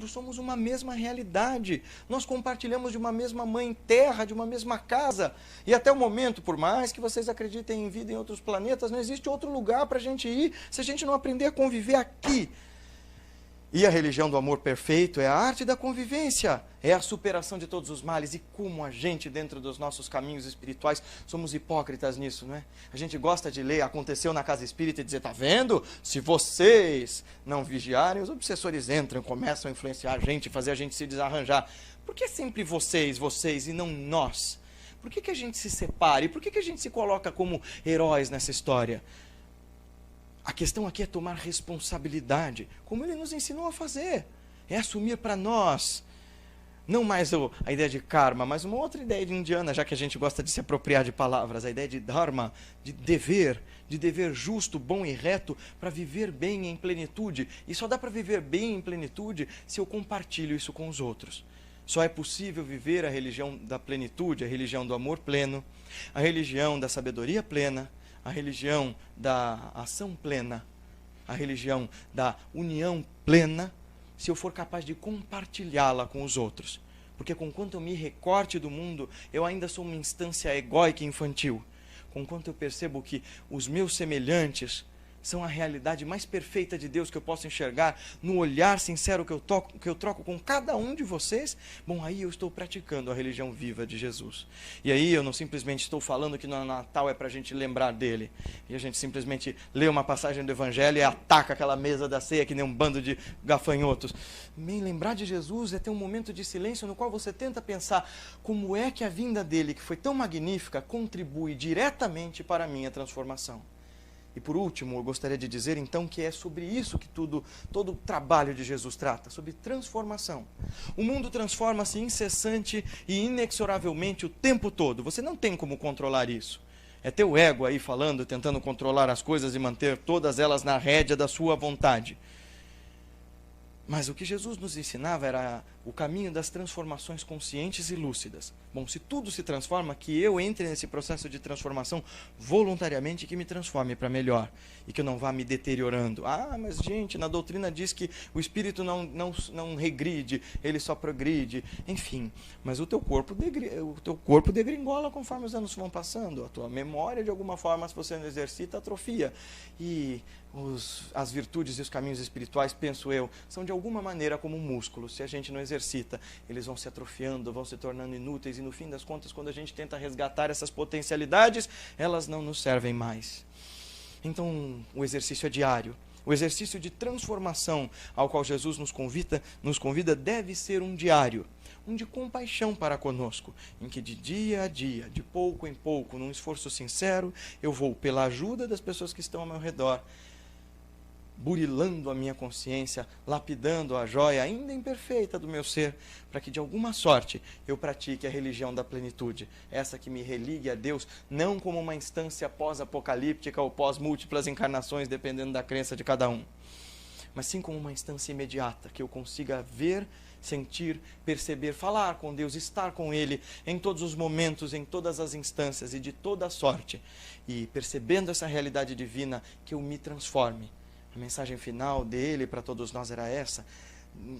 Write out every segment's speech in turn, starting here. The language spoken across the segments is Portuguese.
somos uma mesma realidade. Nós compartilhamos de uma mesma mãe terra, de uma mesma casa. E até o momento, por mais que vocês acreditem em vida em outros planetas, não existe outro lugar para a gente ir se a gente não aprender a conviver aqui. E a religião do amor perfeito é a arte da convivência, é a superação de todos os males. E como a gente, dentro dos nossos caminhos espirituais, somos hipócritas nisso, não é? A gente gosta de ler, aconteceu na casa espírita e dizer, tá vendo? Se vocês não vigiarem, os obsessores entram, começam a influenciar a gente, fazer a gente se desarranjar. Por que sempre vocês e não nós? Por que a gente se separa? E por que a gente se coloca como heróis nessa história? A questão aqui é tomar responsabilidade, como ele nos ensinou a fazer. É assumir para nós, não mais a ideia de karma, mas uma outra ideia de indiana, já que a gente gosta de se apropriar de palavras, a ideia de dharma, de dever justo, bom e reto, para viver bem em plenitude. E só dá para viver bem em plenitude se eu compartilho isso com os outros. Só é possível viver a religião da plenitude, a religião do amor pleno, a religião da sabedoria plena, a religião da ação plena, a religião da união plena, se eu for capaz de compartilhá-la com os outros. Porque conquanto eu me recorte do mundo, eu ainda sou uma instância egóica e infantil. Conquanto eu percebo que os meus semelhantes são a realidade mais perfeita de Deus que eu posso enxergar no olhar sincero que eu troco com cada um de vocês, bom, aí eu estou praticando a religião viva de Jesus. E aí eu não simplesmente estou falando que no Natal é para a gente lembrar dele, e a gente simplesmente lê uma passagem do Evangelho e ataca aquela mesa da ceia que nem um bando de gafanhotos. Bem, lembrar de Jesus é ter um momento de silêncio no qual você tenta pensar como é que a vinda dele, que foi tão magnífica, contribui diretamente para a minha transformação. E por último, eu gostaria de dizer então que é sobre isso que todo o trabalho de Jesus trata, sobre transformação. O mundo transforma-se incessante e inexoravelmente o tempo todo. Você não tem como controlar isso. É teu ego aí falando, tentando controlar as coisas e manter todas elas na rédea da sua vontade. Mas o que Jesus nos ensinava era o caminho das transformações conscientes e lúcidas. Bom, se tudo se transforma, que eu entre nesse processo de transformação voluntariamente e que me transforme para melhor. E que eu não vá me deteriorando. Ah, mas gente, na doutrina diz que o espírito não regride, ele só progride. Enfim, mas o teu corpo degringola conforme os anos vão passando. A tua memória, de alguma forma, se você não exercita, atrofia. E as virtudes e os caminhos espirituais, penso eu, são de alguma maneira como um músculo. Se a gente não exercita, eles vão se atrofiando, vão se tornando inúteis e no fim das contas, quando a gente tenta resgatar essas potencialidades, elas não nos servem mais. Então, o exercício é diário. O exercício de transformação ao qual Jesus nos convida deve ser um diário, um de compaixão para conosco, em que de dia a dia, de pouco em pouco, num esforço sincero, eu vou, pela ajuda das pessoas que estão ao meu redor, burilando a minha consciência, lapidando a joia ainda imperfeita do meu ser, para que de alguma sorte eu pratique a religião da plenitude, essa que me religue a Deus, não como uma instância pós-apocalíptica ou pós-múltiplas encarnações, dependendo da crença de cada um, mas sim como uma instância imediata, que eu consiga ver, sentir, perceber, falar com Deus, estar com Ele em todos os momentos, em todas as instâncias e de toda sorte, e percebendo essa realidade divina, que eu me transforme. A mensagem final dele para todos nós era essa,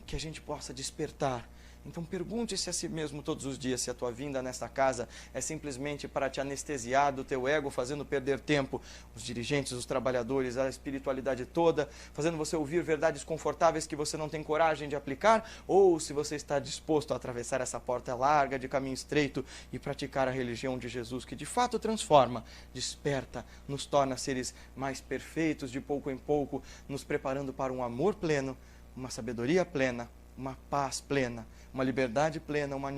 que a gente possa despertar. Então pergunte-se a si mesmo todos os dias se a tua vinda nesta casa é simplesmente para te anestesiar do teu ego, fazendo perder tempo os dirigentes, os trabalhadores, a espiritualidade toda, fazendo você ouvir verdades confortáveis que você não tem coragem de aplicar, ou se você está disposto a atravessar essa porta larga de caminho estreito e praticar a religião de Jesus, que de fato transforma, desperta, nos torna seres mais perfeitos de pouco em pouco, nos preparando para um amor pleno, uma sabedoria plena, uma paz plena, uma liberdade plena, uma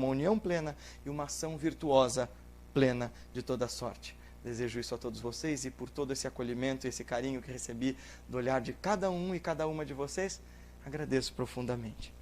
união plena e uma ação virtuosa plena de toda sorte. Desejo isso a todos vocês e por todo esse acolhimento e esse carinho que recebi do olhar de cada um e cada uma de vocês, agradeço profundamente.